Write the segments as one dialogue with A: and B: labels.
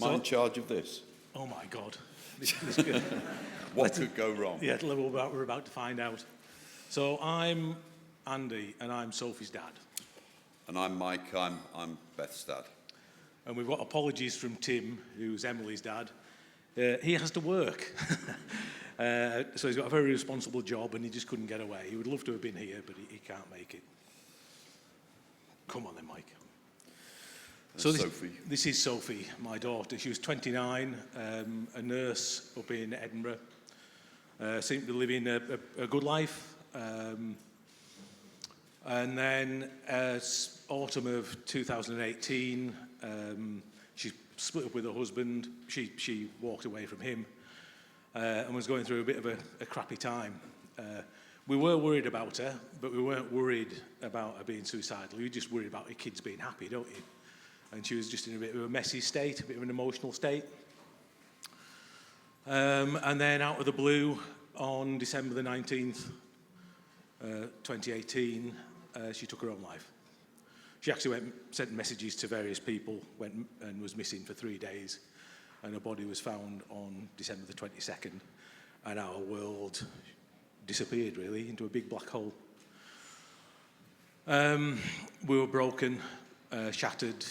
A: Am I in charge of this?
B: Oh my God. This could,
A: What could go wrong?
B: yeah, we're about to find out. So I'm Andy, and I'm Sophie's dad.
A: And I'm Mike, I'm Beth's dad.
B: And we've got apologies from Tim, who's Emily's dad. He has to work. So he's got a very responsible job, and he just couldn't get away. He would love to have been here, but he can't make it. Come on then, Mike. So this is Sophie, my daughter. She was 29, a nurse up in Edinburgh. Seemed to be living a good life. And then autumn of 2018, she split up with her husband. She walked away from him and was going through a bit of a crappy time. We were worried about her, but we weren't worried about her being suicidal. You just worried about your kids being happy, don't you? And she was just in a bit of a messy state, a bit of an emotional state. And then out of the blue, on December the 19th, 2018, she took her own life. She actually sent messages to various people, went and was missing for 3 days, and her body was found on December the 22nd, and our world disappeared, really, into a big black hole. We were broken, shattered.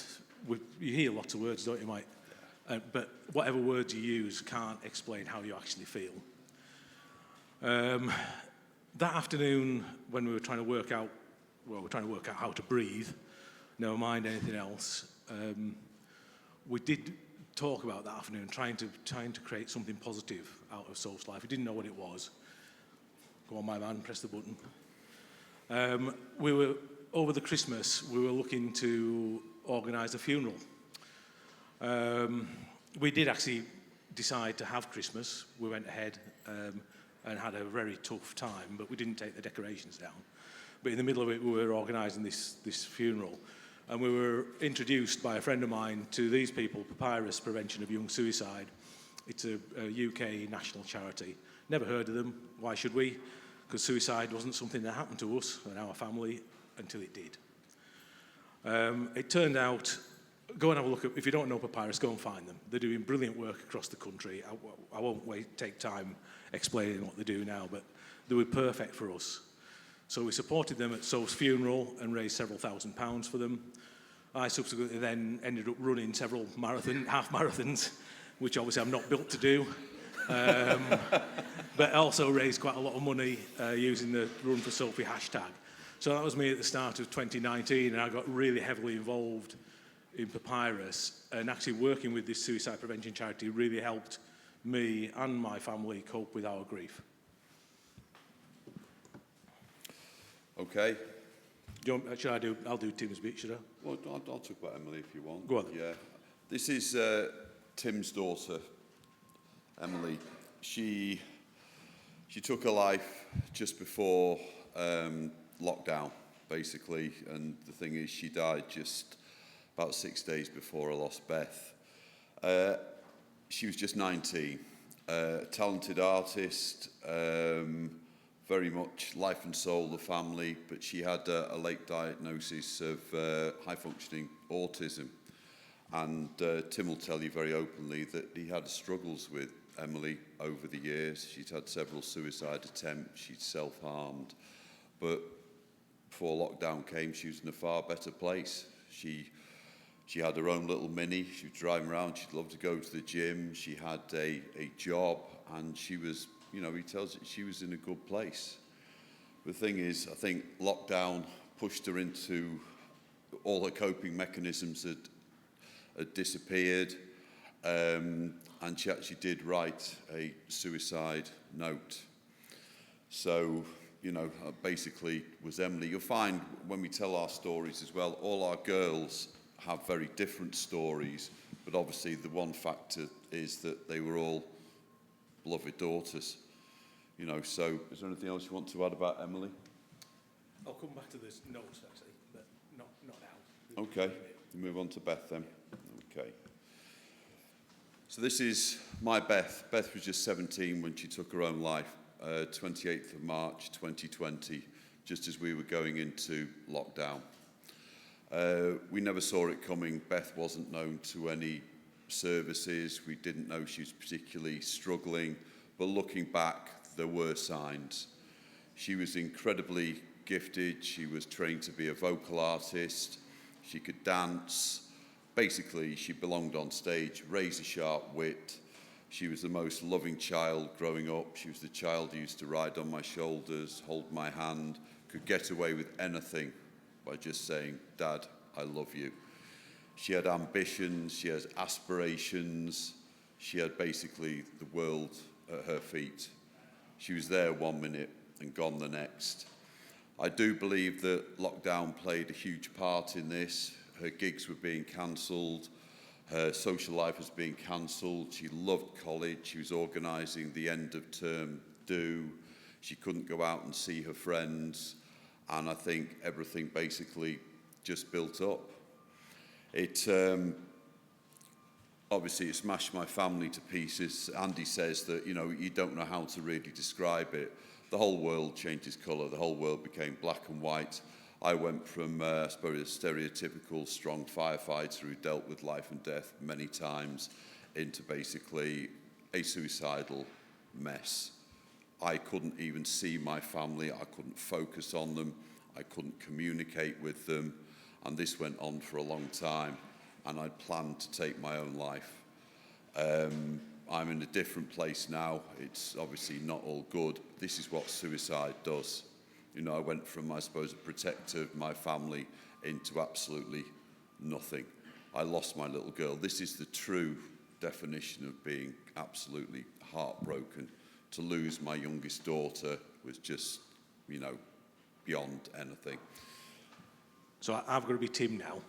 B: You hear lots of words, don't you, Mike? But whatever words you use can't explain how you actually feel. That afternoon, when we were trying to work out how to breathe, never mind anything else, we did talk about that afternoon, trying to create something positive out of Soph's life. We didn't know what it was. Go on, my man, press the button. Over the Christmas, we were looking to organise a funeral. We did actually decide to have Christmas. We went ahead and had a very tough time, but we didn't take the decorations down. But in the middle of it, we were organising this funeral, and we were introduced by a friend of mine to these people, Papyrus, Prevention of Young Suicide. It's a UK national charity. Never heard of them. Why should we? Because suicide wasn't something that happened to us and our family until it did. It turned out, go and have a look if you don't know Papyrus, go and find them. They're doing brilliant work across the country. I won't take time explaining what they do now, but they were perfect for us. So we supported them at Soph's funeral and raised several £1,000s for them. I subsequently then ended up running several half marathons, which obviously I'm not built to do, but also raised quite a lot of money using the Run for Sophie hashtag. So that was me at the start of 2019, and I got really heavily involved in Papyrus, and actually working with this suicide prevention charity really helped me and my family cope with our grief.
A: Okay.
B: I'll do Tim's bit, should I?
A: Well, I'll talk about Emily if you want.
B: Go on then.
A: Yeah. This is Tim's daughter, Emily. She took her life just before lockdown, basically, and the thing is, she died just about 6 days before I lost Beth. She was just 19, talented artist, very much life and soul of the family, but she had a late diagnosis of high-functioning autism. And Tim will tell you very openly that he had struggles with Emily over the years. She'd had several suicide attempts, she'd self-harmed, but before lockdown came, she was in a far better place. She had her own little Mini, she was driving around, she'd love to go to the gym, she had a job, and she was, he tells you she was in a good place. The thing is, I think lockdown pushed her into all her coping mechanisms had disappeared, and she actually did write a suicide note. So, basically was Emily. You'll find when we tell our stories as well, all our girls have very different stories, but obviously the one factor is that they were all beloved daughters. So is there anything else you want to add about Emily?
B: I'll come back to this notes, actually, but not now.
A: Okay, we'll move on to Beth then. Okay. So this is my Beth. Beth was just 17 when she took her own life, 28th of March 2020, just as we were going into lockdown. We never saw it coming. Beth wasn't known to any services. We didn't know she was particularly struggling, but looking back, there were signs. She was incredibly gifted. She was trained to be a vocal artist. She could dance. Basically, she belonged on stage, razor-sharp wit. She was the most loving child growing up. She was the child who used to ride on my shoulders, hold my hand, could get away with anything by just saying, "Dad, I love you." She had ambitions, she had aspirations, she had basically the world at her feet. She was there 1 minute and gone the next. I do believe that lockdown played a huge part in this. Her gigs were being cancelled, her social life was being cancelled. She loved college, she was organising the end of term do. She couldn't go out and see her friends, and I think everything basically just built up. It obviously it smashed my family to pieces. Andy says that, you don't know how to really describe it. The whole world changed its colour. The whole world became black and white. I went from, I suppose, a stereotypical strong firefighter who dealt with life and death many times into basically a suicidal mess. I couldn't even see my family. I couldn't focus on them. I couldn't communicate with them. And this went on for a long time. And I planned to take my own life. I'm in a different place now. It's obviously not all good. This is what suicide does. I went from, I suppose, a protector of my family into absolutely nothing. I lost my little girl. This is the true definition of being absolutely heartbroken. To lose my youngest daughter was just, beyond anything.
B: So I've got to be Tim now.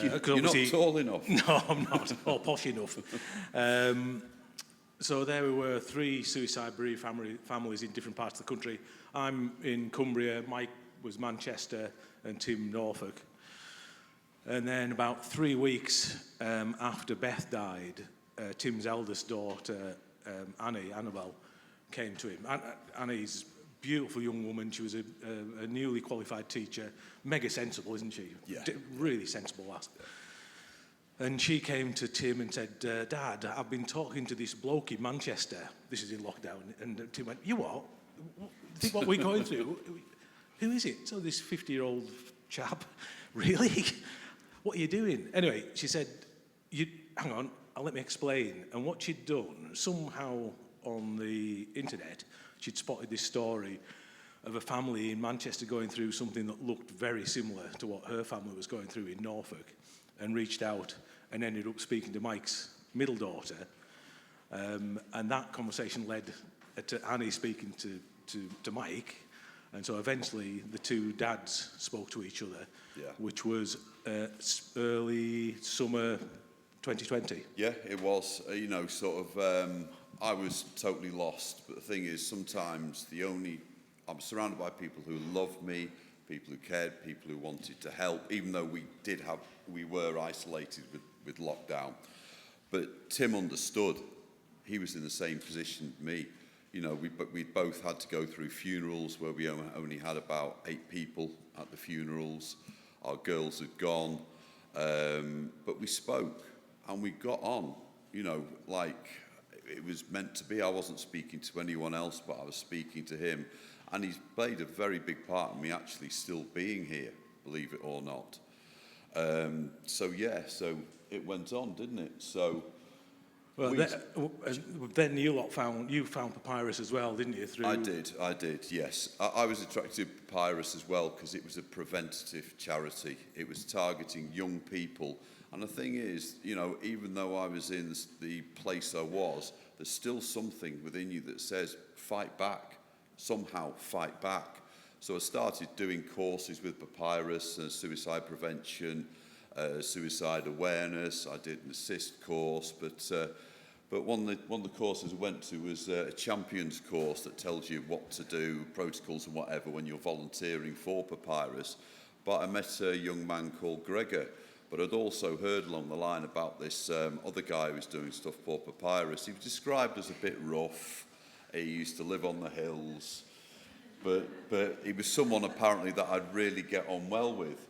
A: You're not tall enough.
B: No, I'm not. Or posh enough. So there we were, 3 suicide-bereaved families in different parts of the country. I'm in Cumbria, Mike was Manchester, and Tim Norfolk. And then about 3 weeks after Beth died, Tim's eldest daughter, Annabelle, came to him. Annie's a beautiful young woman. She was a newly qualified teacher. Mega sensible, isn't she?
A: Yeah.
B: Really sensible lass. And she came to Tim and said, "Dad, I've been talking to this bloke in Manchester." This is in lockdown. And Tim went, "You what? Think what we're going through? Who is it?" So this 50-year-old chap, really? What are you doing? Anyway, she said, hang on, let me explain. And what she'd done, somehow on the internet, she'd spotted this story of a family in Manchester going through something that looked very similar to what her family was going through in Norfolk, and reached out and ended up speaking to Mike's middle daughter. And that conversation led to Annie speaking to Mike. And so eventually the 2 dads spoke to each other, which was early summer 2020.
A: Yeah, it was. I was totally lost. But the thing is, sometimes I'm surrounded by people who loved me, people who cared, people who wanted to help, even though we were isolated with lockdown. But Tim understood. He was in the same position as me. We both had to go through funerals where we only had about 8 people at the funerals. Our girls had gone. But we spoke and we got on, like it was meant to be. I wasn't speaking to anyone else, but I was speaking to him. And he's played a very big part in me actually still being here, believe it or not. So it went on, didn't it? So...
B: Well, then you found Papyrus as well, didn't you?
A: I did, yes. I was attracted to Papyrus as well because it was a preventative charity. It was targeting young people. And the thing is, even though I was in the place I was, there's still something within you that says, fight back, somehow fight back. So I started doing courses with Papyrus, suicide prevention, suicide awareness. I did an assist course, but one of the courses I went to was a champions course that tells you what to do, protocols and whatever when you're volunteering for Papyrus. But I met a young man called Gregor, but I'd also heard along the line about this other guy who was doing stuff for Papyrus. He was described as a bit rough. He used to live on the hills, but he was someone apparently that I'd really get on well with.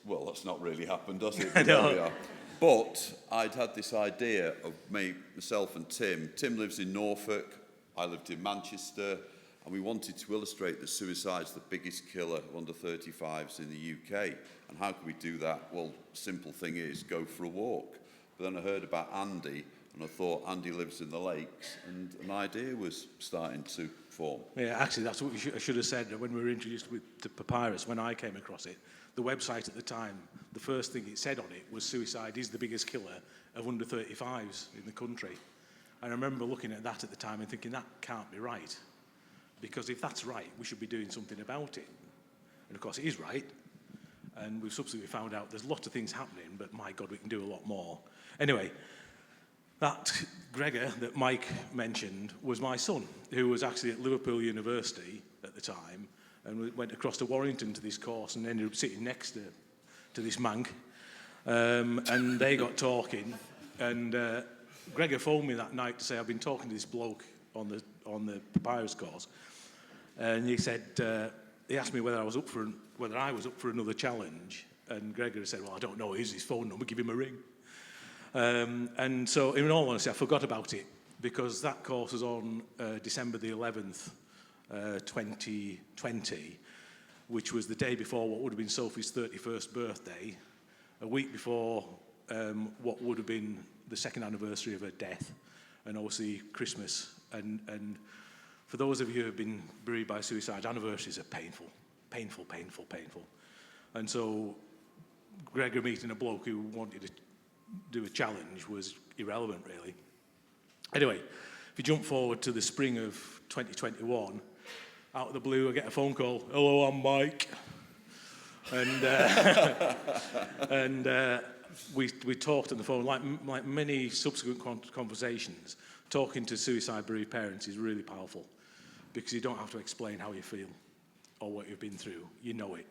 A: Well, that's not really happened, does it?
B: I know.
A: But I'd had this idea of myself and Tim. Tim lives in Norfolk, I lived in Manchester, and we wanted to illustrate that suicide's the biggest killer of under 35s in the UK. And how can we do that? Well, simple thing is, go for a walk. But then I heard about Andy, and I thought Andy lives in the lakes, and an idea was starting to form.
B: Yeah, actually, that's what I should have said when we were introduced to Papyrus, when I came across it. The website at the time, the first thing it said on it was suicide is the biggest killer of under 35s in the country. And I remember looking at that at the time and thinking, that can't be right. Because if that's right, we should be doing something about it. And of course, it is right. And we've subsequently found out there's lots of things happening, but my God, we can do a lot more. Anyway, that Gregor that Mike mentioned was my son, who was actually at Liverpool University at the time, and we went across to Warrington to this course and ended up sitting next to this mank. And they got talking, and Gregor phoned me that night to say, I've been talking to this bloke on the Papyrus course, and he said, he asked me whether I was up for another challenge, and Gregor said, well, I don't know, here's his phone number, give him a ring. And so, in all honesty, I forgot about it, because that course was on December the 11th, 2020, which was the day before what would have been Sophie's 31st birthday, a week before what would have been the second anniversary of her death, and obviously Christmas. And for those of you who have been bereaved by suicide, anniversaries are painful. And so Gregor meeting a bloke who wanted to do a challenge was irrelevant, really. Anyway, if you jump forward to the spring of 2021, out of the blue, I get a phone call. Hello, I'm Mike. And we talked on the phone, like many subsequent conversations. Talking to suicide bereaved parents is really powerful, because you don't have to explain how you feel or what you've been through. You know it.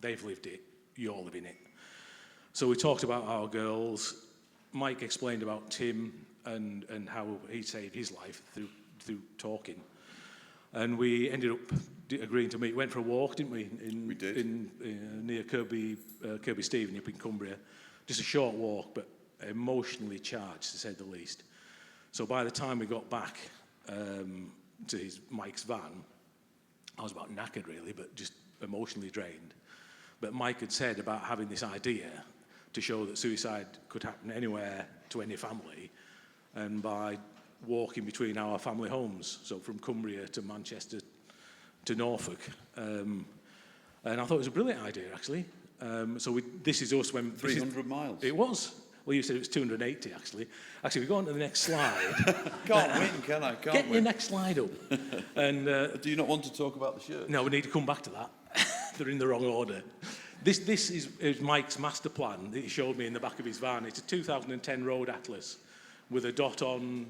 B: They've lived it. You're living it. So we talked about our girls. Mike explained about Tim and how he saved his life through talking. And we ended up agreeing to meet. Went for a walk, didn't we?
A: We did.
B: Near Kirby Stephen up in Cumbria. Just a short walk, but emotionally charged, to say the least. So by the time we got back to Mike's van, I was about knackered, really, but just emotionally drained. But Mike had said about having this idea to show that suicide could happen anywhere to any family, and by walking between our family homes, so from Cumbria to Manchester to Norfolk. And I thought it was a brilliant idea, actually. This is us when...
A: 300 miles.
B: It was. Well, you said it was 280, actually. Actually, we go on to the next slide.
A: Can't win, can I?
B: Get your next slide up. And
A: do you not want to talk about the shirt?
B: No, we need to come back to that. They're in the wrong order. This is Mike's master plan that he showed me in the back of his van. It's a 2010 Road Atlas with a dot on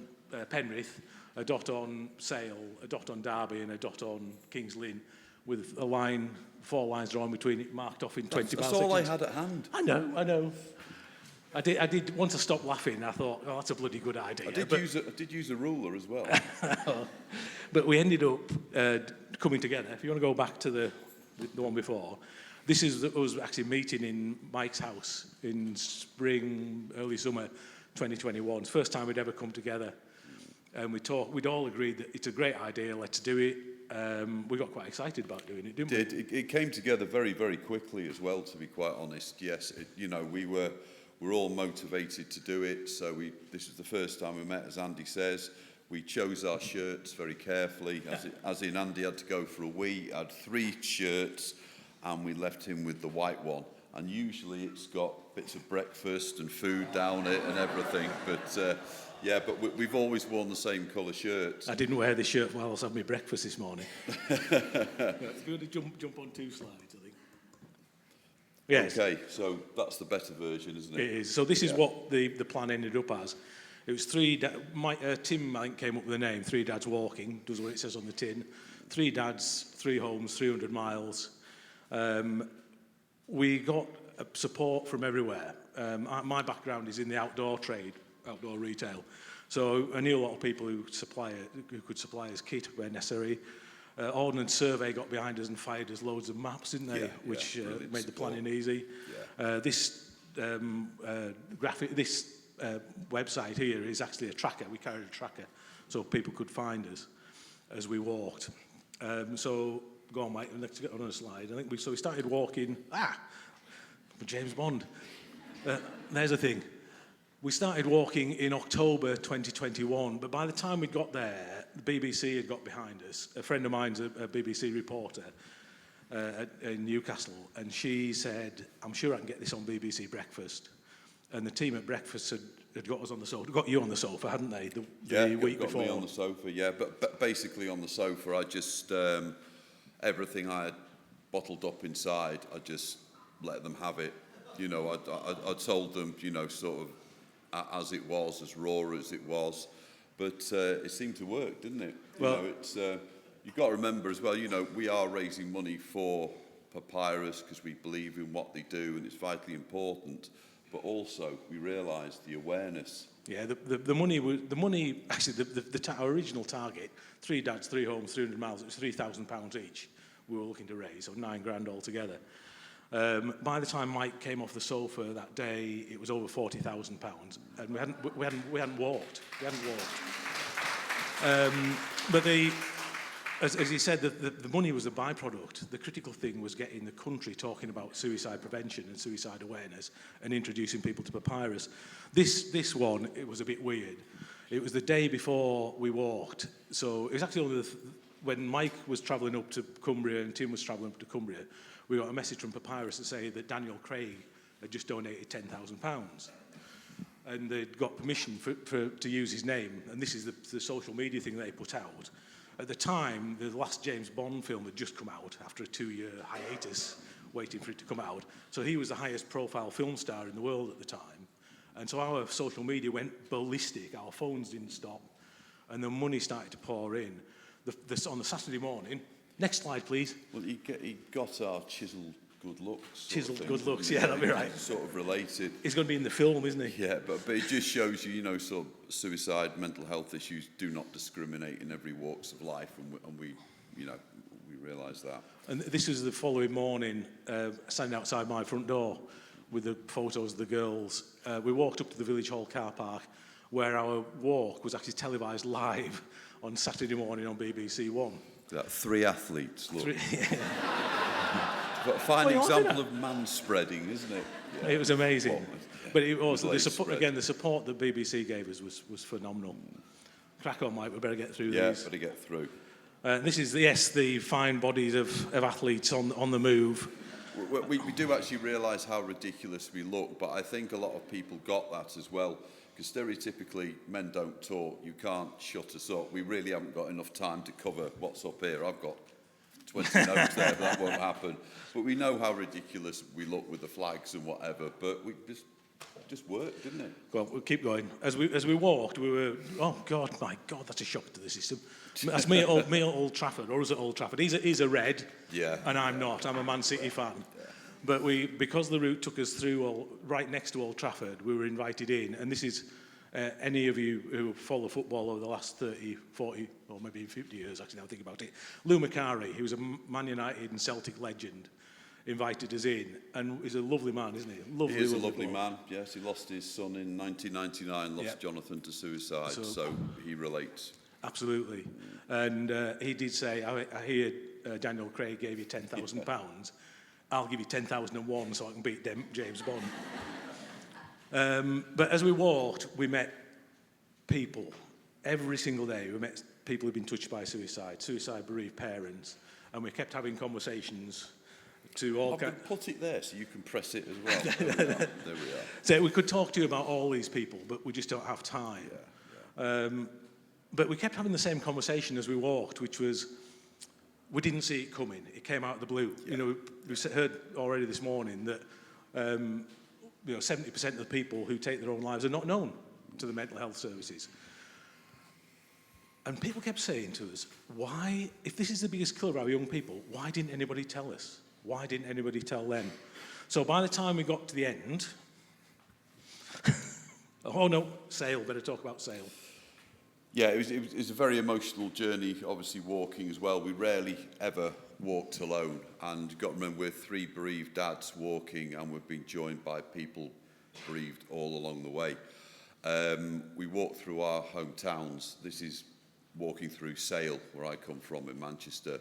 B: Penrith, a dot on Sale, a dot on Derby, and a dot on Kings Lynn, with a line, 4 lines drawn between it, marked off in 20 miles.
A: That's all I had at hand.
B: I know. I did. Once I stopped laughing, I thought, oh, that's a bloody good idea.
A: I did use a ruler as well.
B: But we ended up coming together. If you want to go back to the one before, this is us actually meeting in Mike's house in spring, early summer 2021. It's the first time we'd ever come together. And we'd all agreed that it's a great idea, let's do it. We got quite excited about doing it, didn't we?
A: It came together very, very quickly as well, to be quite honest. Yes, we're all motivated to do it. So this was the first time we met, as Andy says. We chose our shirts very carefully, as in Andy had to go for a wee, had 3 shirts, and we left him with the white one. And usually it's got bits of breakfast and food down it and everything. But but we've always worn the same colour shirts.
B: I didn't wear this shirt while I was having my breakfast this morning. It's good to jump on 2 slides, I think. Yes.
A: Okay, so that's the better version, isn't it?
B: It is. So this is what the plan ended up as. It was 3 Tim, I think, came up with the name, 3 Dads Walking, does what it says on the tin. 3 dads, 3 homes, 300 miles. We got support from everywhere. My background is in the outdoor trade, outdoor retail. So I knew a lot of people who could supply us kit where necessary. Ordnance Survey got behind us and fired us loads of maps, didn't they? Which made the planning easy. Yeah. This website here is actually a tracker. We carried a tracker so people could find us as we walked. So go on, Mike. Let's get on a slide. I think we started walking. James Bond. There's a thing. We started walking in October 2021, but by the time we got there, the BBC had got behind us. A friend of mine's a BBC reporter in Newcastle, and she said, "I'm sure I can get this on BBC Breakfast." And the team at Breakfast had got us on the sofa, got you on the sofa, hadn't they? The week
A: got
B: before.
A: Me on the sofa. Yeah, but basically on the sofa, I just everything I had bottled up inside, I just let them have it. You know, I told them, you know, sort of as it was, as raw as it was, but it seemed to work, didn't it? You know, it's you've got to remember as well. You know, we are raising money for Papyrus because we believe in what they do, and it's vitally important. But also, we realised the awareness.
B: Yeah, the money. Actually, our original target: 3 dads, 3 homes, 300 miles. It was £3,000 each. We were looking to raise, so £9,000 altogether. By the time Mike came off the sofa that day, it was over £40,000, and we hadn't walked. But as he said, the money was a byproduct. The critical thing was getting the country talking about suicide prevention and suicide awareness and introducing people to Papyrus. This one, it was a bit weird. It was the day before we walked, so it was actually only when Mike was travelling up to Cumbria and Tim was travelling up to Cumbria, we got a message from Papyrus to say that Daniel Craig had just donated £10,000. And they'd got permission to use his name. And this is the social media thing they put out. At the time, the last James Bond film had just come out after a 2-year hiatus, waiting for it to come out. So he was the highest profile film star in the world at the time. And so our social media went ballistic. Our phones didn't stop. And the money started to pour in. On the Saturday morning, next slide, please.
A: Well, he got our chiselled good looks.
B: Chiselled good looks, yeah, that'd be right.
A: Sort of related.
B: He's going to be in the film, isn't he?
A: Yeah, but it just shows you, you know, sort of suicide, mental health issues do not discriminate in every walks of life, and we you know, we realise that. And
B: this was the following morning, standing outside my front door with the photos of the girls. We walked up to the Village Hall car park, where our walk was actually televised live on Saturday morning on BBC One.
A: That 3 athletes, look.
B: Yeah.
A: But a fine example of man-spreading, isn't it? Yeah.
B: It was amazing.
A: Well,
B: but it was, the support that BBC gave us was phenomenal. Crack on, Mike, we better get through these.
A: Yeah, better get through.
B: This is, the fine bodies of athletes on the move.
A: We do actually realise how ridiculous we look, but I think a lot of people got that as well. Because stereotypically, men don't talk. You can't shut us up. We really haven't got enough time to cover what's up here. I've got 20 notes there, but that won't happen. But we know how ridiculous we look with the flags and whatever. But we just worked, didn't it?
B: Well, we'll keep going. As we walked, we were, oh God, my God, that's a shock to the system. That's me at Old Trafford, or is it Old Trafford? He's a Red,
A: yeah,
B: and I'm not. I'm a Man City fan. Yeah. But because the route took us through right next to Old Trafford, we were invited in. And this is any of you who follow football over the last 30, 40, or maybe 50 years, actually, now I think about it. Lou Macari, who's a Man United and Celtic legend, invited us in. And he's a lovely man, isn't he?
A: He is a lovely man, yes. He lost his son in 1999, lost Jonathan to suicide, so he relates.
B: Absolutely. And he did say, I hear Daniel Craig gave you £10,000. I'll give you 10,001 so I can beat James Bond. But as we walked, we met people. Every single day, we met people who've been touched by suicide bereaved parents, and we kept having conversations to all kinds.
A: Put it there so you can press it as well. There we are.
B: So we could talk to you about all these people, but we just don't have time. Yeah. But we kept having the same conversation as we walked, which was, we didn't see it coming. It came out of the blue. Yeah. You know, we heard already this morning that 70% of the people who take their own lives are not known to the mental health services. And people kept saying to us, why, if this is the biggest killer of our young people, why didn't anybody tell us? Why didn't anybody tell them? So by the time we got to the end, oh no, Sale, better talk about Sale.
A: Yeah, it was a very emotional journey, obviously walking as well. We rarely ever walked alone. And you've got to remember, we're 3 bereaved dads walking, and we've been joined by people breathed all along the way. We walked through our hometowns. This is walking through Sale, where I come from in Manchester.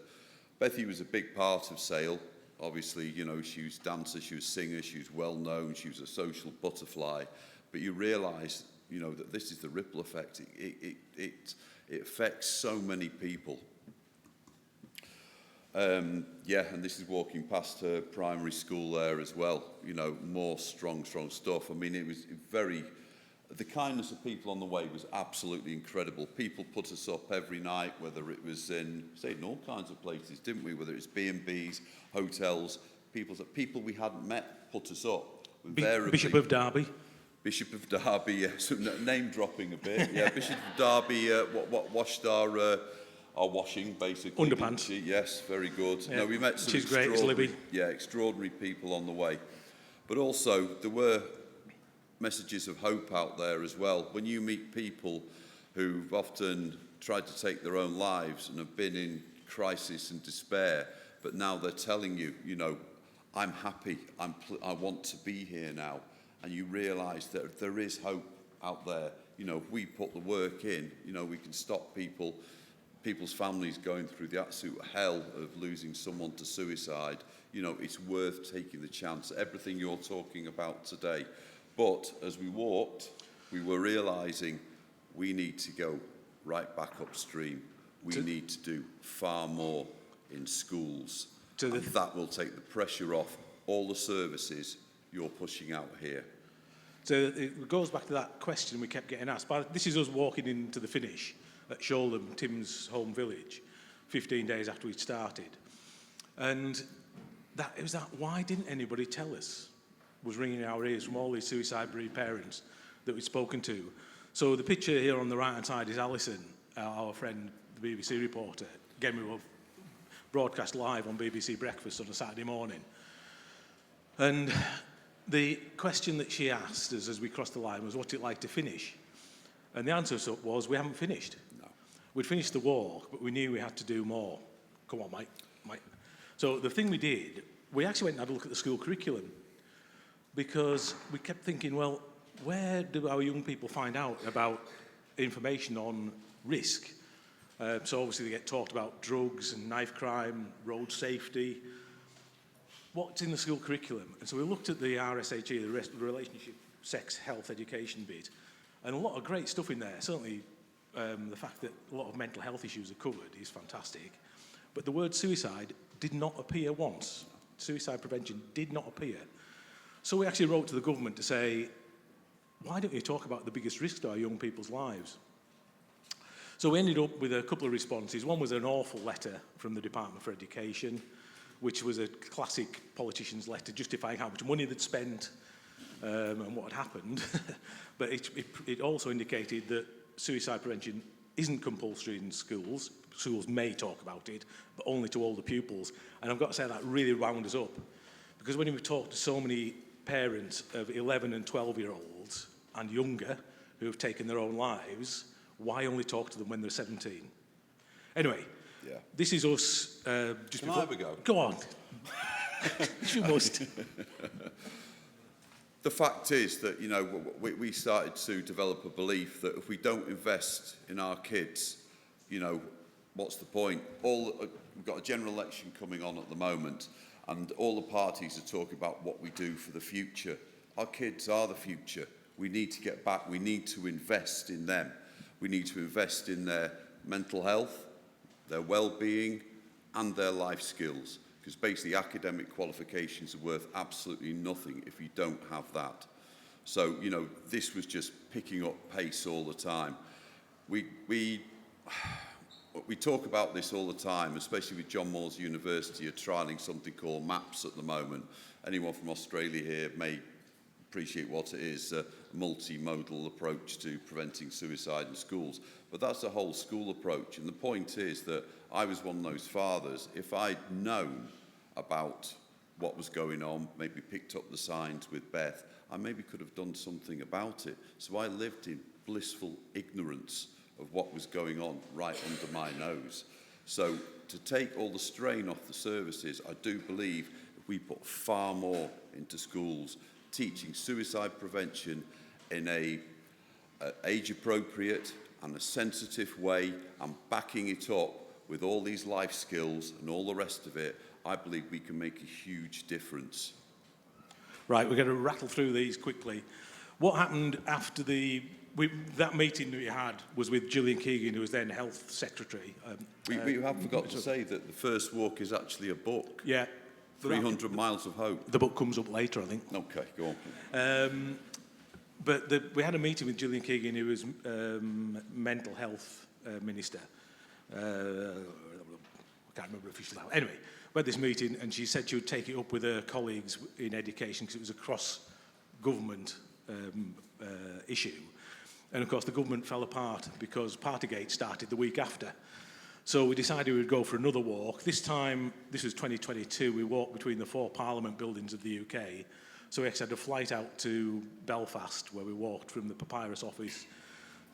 A: Bethy was a big part of Sale. Obviously, you know, she was dancer, she was singer, she was well known, she was a social butterfly. But you realise, you know, that this is the ripple effect. It affects so many people. And this is walking past her primary school there as well. You know, more strong stuff. I mean, it was very... The kindness of people on the way was absolutely incredible. People put us up every night, whether it was in all kinds of places, didn't we? Whether it's B&Bs, hotels, people we hadn't met put us up.
B: Bishop of Derby.
A: Bishop of Derby, yes. Name dropping a bit. Yeah, Bishop of Derby washed our washing, basically.
B: Underpants.
A: Yes, very good.
B: Yeah.
A: No, we met some extraordinary people on the way. But also, there were messages of hope out there as well. When you meet people who've often tried to take their own lives and have been in crisis and despair, but now they're telling you, you know, I'm happy, I want to be here now. And you realise that there is hope out there. You know, if we put the work in, you know, we can stop people's families going through the absolute hell of losing someone to suicide. You know, it's worth taking the chance. Everything you're talking about today. But as we walked, we were realising we need to go right back upstream. We need to do far more in schools. And that will take the pressure off all the services you're pushing out here.
B: So it goes back to that question we kept getting asked. But this is us walking into the finish at Shoulham, Tim's home village, 15 days after we'd started. And it was that, why didn't anybody tell us? Was ringing in our ears from all these suicide-bereaved parents that we'd spoken to. So the picture here on the right-hand side is Alison, our friend, the BBC reporter. Again, we were broadcast live on BBC Breakfast on a Saturday morning. And the question that she asked us as we crossed the line was, what's it like to finish? And the answer was, we haven't finished.
A: No.
B: We'd finished the walk, but we knew we had to do more. Come on, Mike. So the thing we did, we actually went and had a look at the school curriculum, because we kept thinking, well, where do our young people find out about information on risk? So obviously they get talked about drugs and knife crime, road safety. What's in the school curriculum? And so we looked at the RSHE, the Relationship, Sex, Health, Education bit, and a lot of great stuff in there. Certainly the fact that a lot of mental health issues are covered is fantastic. But the word suicide did not appear once. Suicide prevention did not appear. So we actually wrote to the government to say, why don't you talk about the biggest risk to our young people's lives? So we ended up with a couple of responses. One was an awful letter from the Department for Education, which was a classic politician's letter justifying how much money they'd spent and what had happened. But it also indicated that suicide prevention isn't compulsory in schools. Schools may talk about it, but only to older pupils. And I've got to say that really wound us up. Because when we talked to so many parents of 11 and 12-year-olds and younger who have taken their own lives, why only talk to them when they're 17? Anyway, This is us just
A: Can I have a go?
B: Go on. You must.
A: The fact is that, you know, we started to develop a belief that if we don't invest in our kids, you know, what's the point? We've got a general election coming on at the moment, and all the parties are talking about what we do for the future. Our kids are the future. We need to get back. We need to invest in them. We need to invest in their mental health, their well-being, and their life skills. Because basically academic qualifications are worth absolutely nothing if you don't have that. So, you know, this was just picking up pace all the time. We talk about this all the time, especially with John Moores University are trialling something called MAPS at the moment. Anyone from Australia here may appreciate what it is, a multimodal approach to preventing suicide in schools. But that's a whole school approach. And the point is that I was one of those fathers. If I'd known about what was going on, maybe picked up the signs with Beth, I maybe could have done something about it. So I lived in blissful ignorance of what was going on right under my nose. So to take all the strain off the services, I do believe if we put far more into schools, teaching suicide prevention in a age-appropriate and a sensitive way, and backing it up with all these life skills and all the rest of it, I believe we can make a huge difference.
B: Right, we're going to rattle through these quickly. What happened after that meeting that we had was with Gillian Keegan, who was then Health Secretary.
A: We have forgot to say that the first walk is actually a book.
B: Yeah.
A: 300 Miles of Hope.
B: The book comes up later, I think.
A: Okay, go on.
B: But we had a meeting with Gillian Keegan, who was Mental Health Minister. I can't remember officially now. Anyway, we had this meeting, and she said she would take it up with her colleagues in education because it was a cross-government issue. And of course, the government fell apart because Partygate started the week after. So we decided we would go for another walk. This time, this was 2022, we walked between the 4 Parliament buildings of the UK. So we actually had a flight out to Belfast, where we walked from the Papyrus office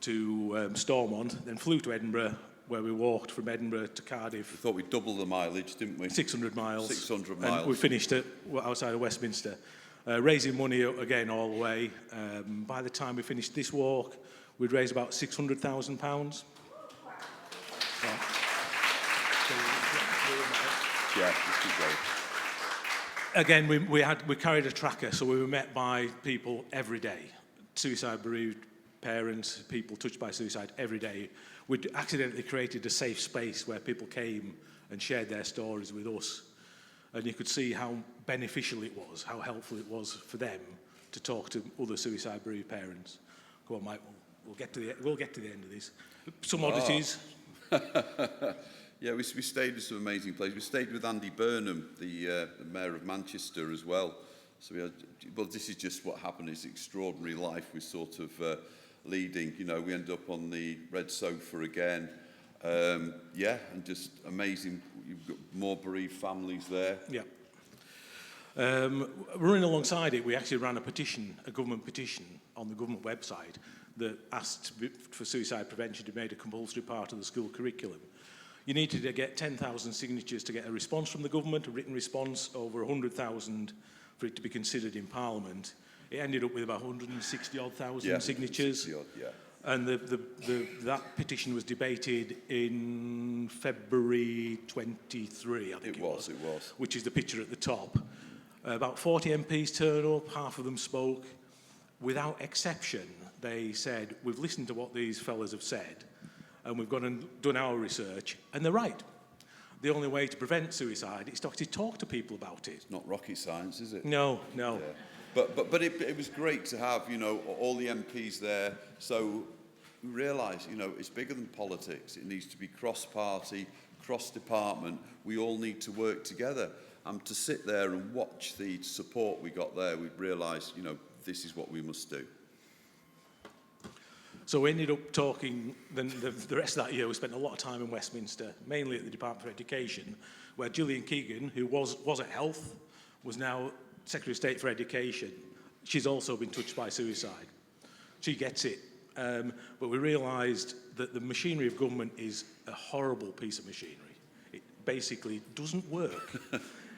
B: to Stormont, then flew to Edinburgh, where we walked from Edinburgh to Cardiff.
A: We thought we'd double the mileage, didn't we?
B: 600 miles.
A: 600 miles.
B: And we finished outside of Westminster, raising money again all the way. By the time we finished this walk, we'd raised about £600,000.
A: Yeah, just keep going.
B: Again, we carried a tracker, so we were met by people every day. Suicide bereaved parents, people touched by suicide every day. We'd accidentally created a safe space where people came and shared their stories with us. And you could see how beneficial it was, how helpful it was for them to talk to other suicide bereaved parents. Go on, Mike, we'll get to the end of this. Some oddities.
A: Yeah, we stayed with some amazing places. We stayed with Andy Burnham, the Mayor of Manchester as well. So we had, well, this is just what happened. It's extraordinary life we're sort of leading. You know, we ended up on the red sofa again. Yeah, and just amazing. You've got more bereaved families there.
B: Yeah. Running alongside it, we actually ran a government petition on the government website that asked for suicide prevention to be made a compulsory part of the school curriculum. You needed to get 10,000 signatures to get a response from the government, a written response, over 100,000 for it to be considered in Parliament. It ended up with about 160,000 signatures.
A: 60 odd, yeah.
B: And that petition was debated in February 23, I think it was.
A: It was.
B: Which is the picture at the top. About 40 MPs turned up, half of them spoke. Without exception, they said, we've listened to what these fellas have said, and we've gone and done our research, and they're right. The only way to prevent suicide is to actually talk to people about it.
A: It's not rocket science, is it?
B: No.
A: Yeah. But it was great to have, you know, all the MPs there. So we realised, you know, it's bigger than politics. It needs to be cross-party, cross-department. We all need to work together. And to sit there and watch the support we got there, we realised, you know, this is what we must do.
B: So we ended up talking, then the rest of that year, we spent a lot of time in Westminster, mainly at the Department for Education, where Gillian Keegan, who was at Health, was now Secretary of State for Education. She's also been touched by suicide. She gets it. But we realised that the machinery of government is a horrible piece of machinery. It basically doesn't work.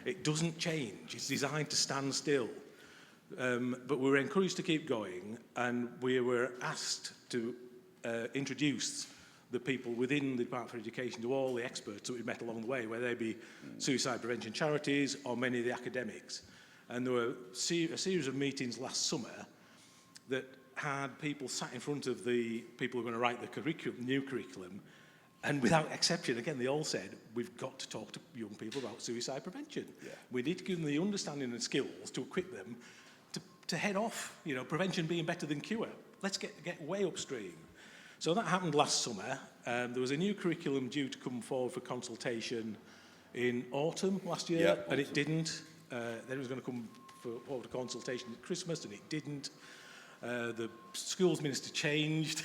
B: It doesn't change. It's designed to stand still. But we were encouraged to keep going, and we were asked to introduce the people within the Department for Education to all the experts that we met along the way, whether they be suicide prevention charities or many of the academics. And there were a series of meetings last summer that had people sat in front of the people who were going to write the new curriculum, and without exception, again, they all said, we've got to talk to young people about suicide prevention. Yeah. We need to give them the understanding and skills to equip them to head off, you know, prevention being better than cure. Let's get way upstream. So that happened last summer. There was a new curriculum due to come forward for consultation in autumn last year, and it didn't. Then it was going to come forward for consultation at Christmas, and it didn't. The schools minister changed.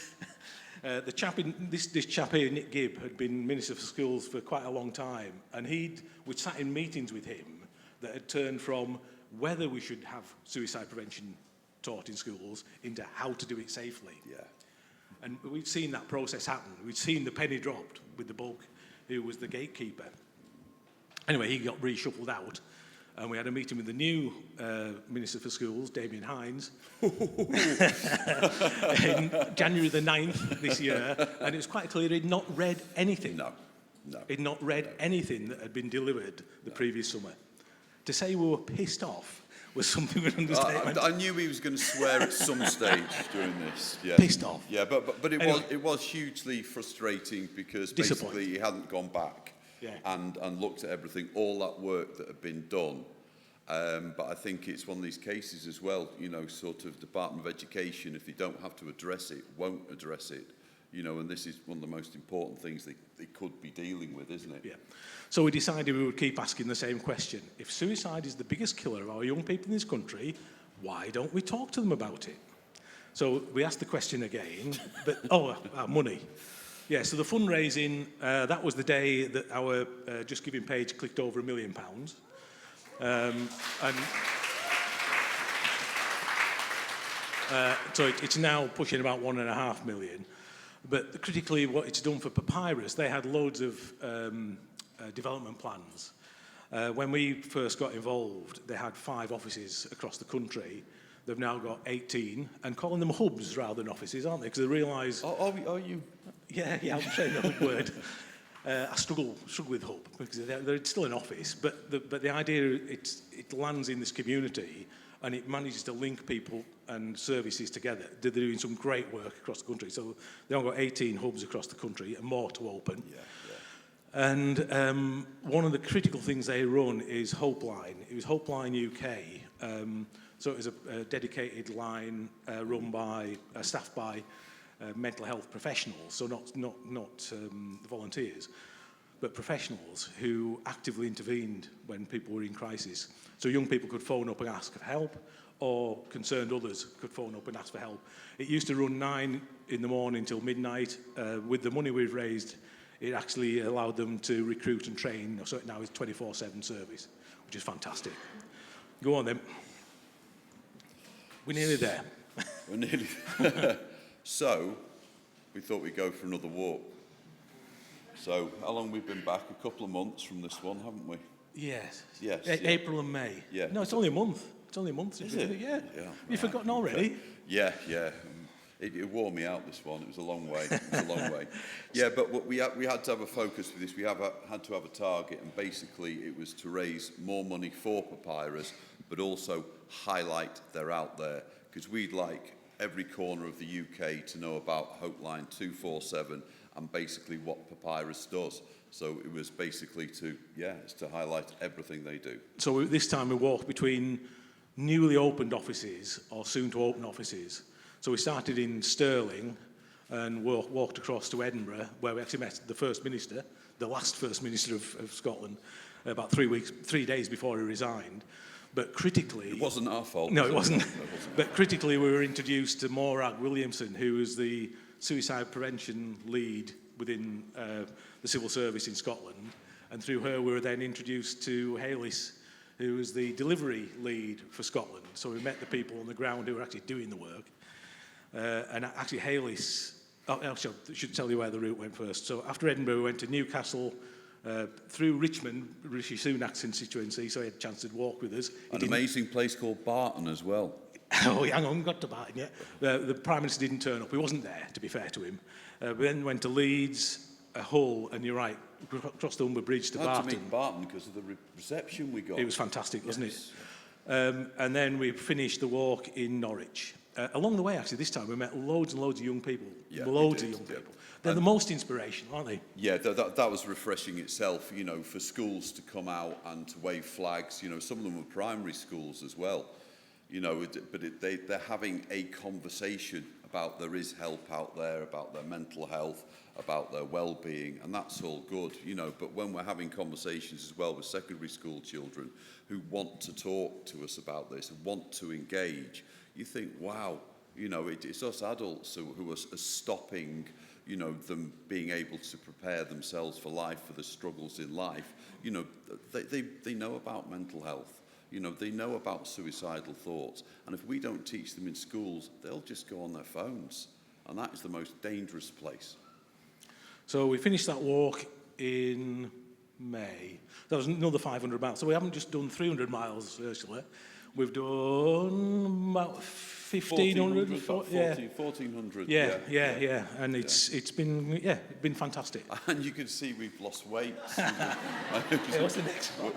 B: The chap this chap here, Nick Gibb, had been Minister for Schools for quite a long time, and we'd sat in meetings with him that had turned from whether we should have suicide prevention taught in schools into how to do it safely. Yeah. And we'd seen that process happen. We'd seen the penny dropped with the bloke who was the gatekeeper. Anyway, he got reshuffled out, And we had a meeting with the new Minister for Schools, Damien Hines, in January the 9th this year, and it was quite clear he'd not read anything.
A: No.
B: He'd not read anything that had been delivered the previous summer. To say we were pissed off was something of an understatement.
A: I knew he was going to swear at some stage during this. Yeah.
B: Pissed off.
A: Yeah, but
B: Anyway.
A: it was hugely frustrating because basically he hadn't gone back and looked at everything, all that work that had been done. But I think it's one of these cases as well, sort of Department of Education, if they don't have to address it, won't address it. And this is one of the most important things they could be dealing with, isn't it?
B: Yeah. So we decided we would keep asking the same question. If suicide is the biggest killer of our young people in this country, why don't we talk to them about it? So we asked the question again, but, money. Yeah, so the fundraising, that was the day that our Just Giving page clicked over £1 million. So it's now pushing about 1.5 million. But critically, what it's done for Papyrus, they had loads of development plans. When we first got involved, they had 5 offices across the country. They've now got 18, and calling them hubs rather than offices, aren't they? Because they realise...
A: Are you?
B: Yeah, I'm saying the hub word. I struggle with hub, because they're still an office, but the idea, it lands in this community, and it manages to link people and services together. They're doing some great work across the country. So they've got 18 hubs across the country and more to open. Yeah. And one of the critical things they run is Hopeline. It was Hopeline UK. So it was a dedicated line run by, staffed by mental health professionals, so not volunteers, but professionals who actively intervened when people were in crisis. So young people could phone up and ask for help, or concerned others could phone up and ask for help. It used to run 9 in the morning till midnight. With the money we've raised, it actually allowed them to recruit and train, so it now is 24/7 service, which is fantastic. Go on then. We're nearly there.
A: We're nearly So, we thought we'd go for another walk. So, how long we've been back? A couple of months from this one, haven't we?
B: Yes.
A: Yes.
B: April and May.
A: Yeah.
B: No, it's only a month. It's only a month.
A: Is it?
B: Yeah.
A: Yeah.
B: You've forgotten already?
A: Yeah. It wore me out, this one. It was a long way. Yeah, but what we had to have a focus with this. We had to have a target, and basically it was to raise more money for Papyrus, but also highlight they're out there, because we'd like every corner of the UK to know about Hopeline 247 and basically what Papyrus does. So it was basically it's to highlight everything they do. So
B: this time we walked between newly opened offices or soon to open offices. So we started in Stirling and walked across to Edinburgh, where we actually met the First Minister, the last First Minister of Scotland, about 3 days before he resigned. But critically...
A: It wasn't our fault.
B: No, it wasn't. But critically, we were introduced to Morag Williamson, who was the suicide prevention lead within the civil service in Scotland. And through her, we were then introduced to Hayless, who was the delivery lead for Scotland. So we met the people on the ground who were actually doing the work. And actually, Hayless... I should tell you where the route went first. So after Edinburgh, we went to Newcastle, through Richmond, Rishi Sunak's constituency, so he had a chance to walk with us.
A: An amazing place called Barton as well.
B: Oh, hang on, got to Barton yet. The Prime Minister didn't turn up. He wasn't there, to be fair to him. We then went to Leeds, Hull, and you're right, across the Humber Bridge to Barton.
A: Had to meet Barton because of the reception we got.
B: It was fantastic, wasn't it? And then we finished the walk in Norwich. Along the way, actually, this time we met loads and loads of young people. Loads of young people. They're the most inspirational, aren't they? Yeah,
A: that was refreshing itself, for schools to come out and to wave flags. Some of them were primary schools as well. They're having a conversation about there is help out there, about their mental health, about their well-being, and that's all good, But when we're having conversations as well with secondary school children who want to talk to us about this and want to engage, you think, wow, it's us adults who are stopping, them being able to prepare themselves for life, for the struggles in life. They know about mental health. They know about suicidal thoughts. And if we don't teach them in schools, they'll just go on their phones. And that is the most dangerous place.
B: So we finished that walk in May. That was another 500 miles. So we haven't just done 300 miles, Ursula. We've done about 1,500.
A: 1,400.
B: Yeah. And it's been fantastic.
A: And you can see we've lost weight.
B: What's the next one?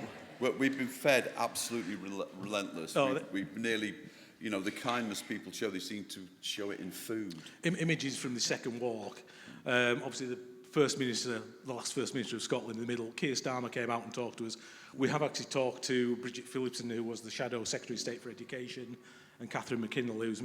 A: We've been fed absolutely relentless. We've nearly, the kindness people show, they seem to show it in food.
B: Images from the second walk. Obviously, the last First Minister of Scotland in the middle, Keir Starmer, came out and talked to us. We have actually talked to Bridget Phillipson, who was the Shadow Secretary of State for Education, and Catherine McKinnell, who's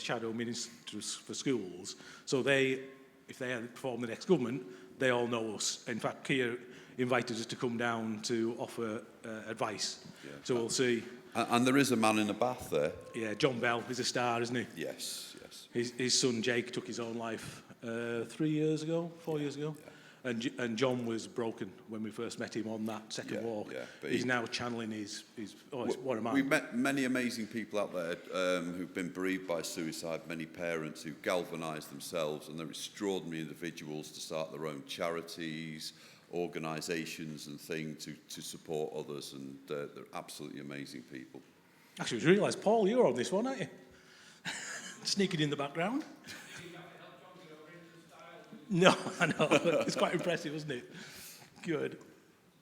B: Shadow Minister for Schools. So if they perform the next government, they all know us. In fact, Keir invited us to come down to offer advice. Yeah. So we'll see.
A: And there is a man in a bath there.
B: Yeah, John Bell is a star, isn't he?
A: Yes.
B: His son Jake took his own life 4 years ago. Yeah. And John was broken when we first met him on that second walk. Yeah, but he's now channeling his what a man.
A: We've met many amazing people out there who've been bereaved by suicide, many parents who galvanised themselves, and they're extraordinary individuals to start their own charities, organisations and things to support others, and they're absolutely amazing people.
B: Actually, I just realised, Paul, you're on this one, aren't you? Sneaking in the background. No, I know. It's quite impressive, isn't it? Good.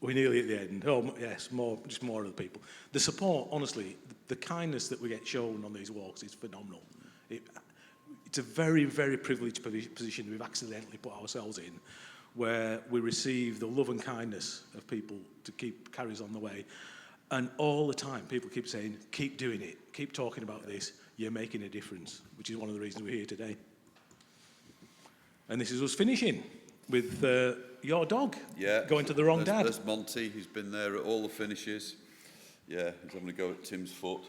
B: We're nearly at the end. Oh, yes, more of the people. The support, honestly, the kindness that we get shown on these walks is phenomenal. It's a very, very privileged position we've accidentally put ourselves in, where we receive the love and kindness of people to carry us on the way. And all the time, people keep saying, keep doing it, keep talking about this, you're making a difference, which is one of the reasons we're here today. And this is us finishing with your dog going to the wrong dad.
A: There's Monty, he's been there at all the finishes. Yeah, he's having a go at Tim's foot.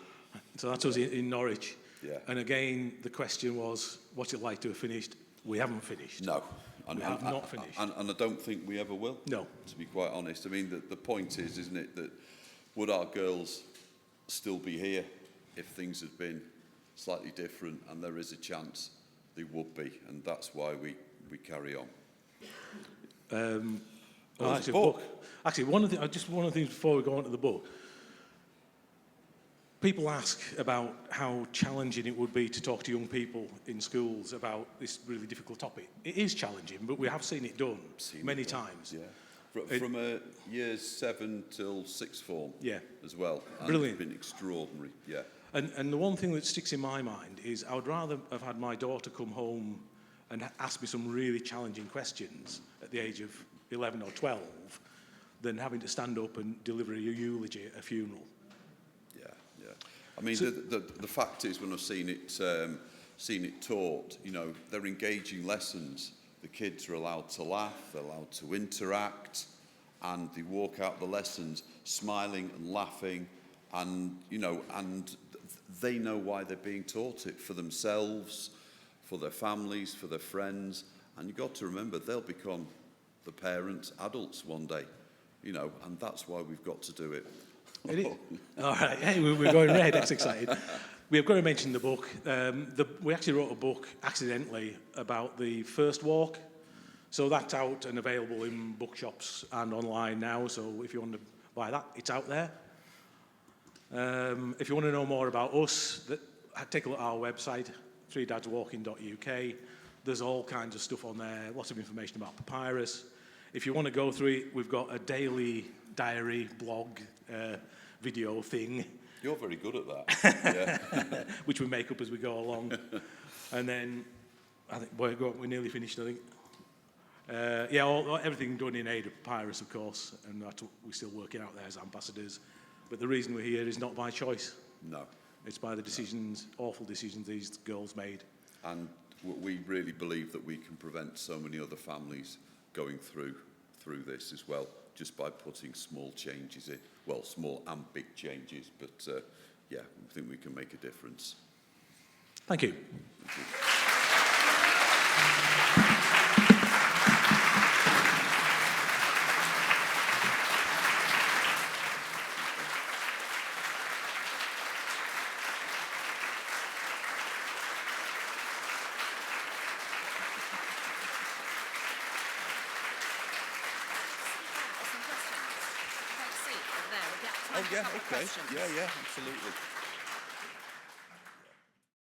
B: So that's us in Norwich.
A: Yeah.
B: And again, the question was, what's it like to have finished? We haven't finished.
A: No.
B: We have not finished.
A: And I don't think we ever will.
B: No.
A: To be quite honest. I mean, the point is, isn't it, that would our girls still be here if things had been slightly different? And there is a chance they would be. And that's why we carry on.
B: Actually, book. Actually, one of the things before we go on to the book. People ask about how challenging it would be to talk to young people in schools about this really difficult topic. It is challenging, but we have seen it done many times.
A: Yeah. From years 7 till 6th form.
B: Yeah.
A: As well. And
B: brilliant.
A: It's been extraordinary. Yeah.
B: And the one thing that sticks in my mind is I would rather have had my daughter come home and ask me some really challenging questions at the age of 11 or 12 than having to stand up and deliver a eulogy at a funeral.
A: Yeah. I mean, so, the fact is, when I've seen it taught, they're engaging lessons. The kids are allowed to laugh, they're allowed to interact, and they walk out the lessons smiling and laughing, and they know why they're being taught it, for themselves, for their families, for their friends. And you've got to remember, they'll become the parents, adults one day, and that's why we've got to do it.
B: All right, hey, we're going red, that's exciting. We've got to mention the book. We actually wrote a book accidentally about the first walk. So that's out and available in bookshops and online now. So if you want to buy that, it's out there. If you want to know more about us, take a look at our website, threedadswalking.uk. There's all kinds of stuff on there, lots of information about Papyrus. If you want to go through it, we've got a daily diary, blog, video thing.
A: You're very good at that. Yeah.
B: Which we make up as we go along. And then, I think we're nearly finished, I think. Everything done in aid of Papyrus, of course, and that's what we're still working out there as ambassadors. But the reason we're here is not by choice.
A: No.
B: It's by the decisions, awful decisions these girls made.
A: And we really believe that we can prevent so many other families going through this as well, just by putting small changes in. Well, small and big changes, but I think we can make a difference.
B: Thank you.
A: Thank you. yeah,
C: couple of
A: okay.
C: questions.
A: Yeah, absolutely.